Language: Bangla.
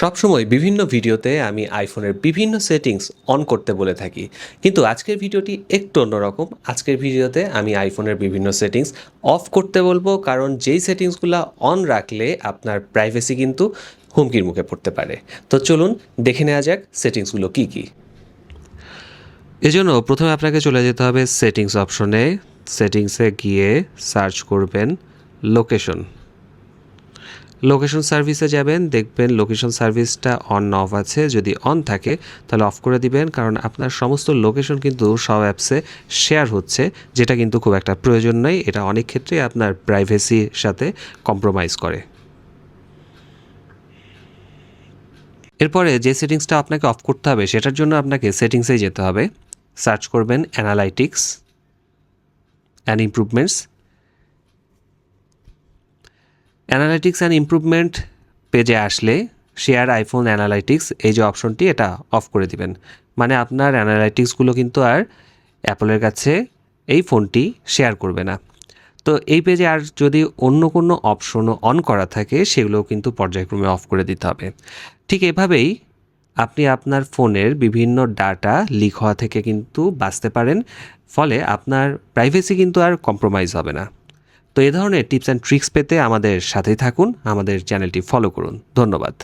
সবসময় বিভিন্ন ভিডিওতে আমি আইফোনের বিভিন্ন সেটিংস অন করতে বলে থাকি, কিন্তু আজকের ভিডিওটি একটু অন্যরকম। আজকের ভিডিওতে আমি আইফোনের বিভিন্ন সেটিংস অফ করতে বলবো, কারণ যেই সেটিংসগুলো অন রাখলে আপনার প্রাইভেসি কিন্তু হুমকির মুখে পড়তে পারে। তো চলুন দেখে নেওয়া যাক সেটিংসগুলো কী কী। এজন্য প্রথমে আপনাকে চলে যেতে হবে সেটিংস অপশনে। সেটিংসে গিয়ে সার্চ করবেন লোকেশন। লোকেশন সার্ভিসে যাবেন, দেখবেন লোকেশন সার্ভিসটা অন অফ আছে। যদি অন থাকে তাহলে অফ করে দিবেন, কারণ আপনার সমস্ত লোকেশন কিন্তু সব অ্যাপসে শেয়ার হচ্ছে, যেটা কিন্তু খুব একটা প্রয়োজন নেই। এটা অনেক ক্ষেত্রে আপনার প্রাইভেসির সাথে কম্প্রোমাইজ করে। এরপরে যে সেটিংসটা আপনাকে অফ করতে হবে সেটার জন্য আপনাকে সেটিংসেই যেতে হবে। সার্চ করবেন analytics and improvements. Analytics and improvement পেজে আসলে শেয়ার আইফোন অ্যানালাইটিক্স, এই যে অপশনটি, এটা অফ করে দিবেন। মানে আপনার অ্যানালাইটিক্সগুলো কিন্তু আর অ্যাপলের কাছে এই ফোনটি শেয়ার করবে না। তো এই পেজে আর যদি অন্য কোনো অপশনও অন করা থাকে সেগুলোও কিন্তু পর্যায়ক্রমে অফ করে দিতে হবে। ঠিক এভাবেই আপনি আপনার ফোনের বিভিন্ন ডাটা লিক হওয়া থেকে কিন্তু বাঁচতে পারেন, ফলে আপনার প্রাইভেসি কিন্তু আর কম্প্রোমাইজ হবে না। তো এই ধরনের টিপস অ্যান্ড ট্রিক্স পেতে আমাদের সাথেই থাকুন, আমাদের চ্যানেলটি ফলো করুন। ধন্যবাদ।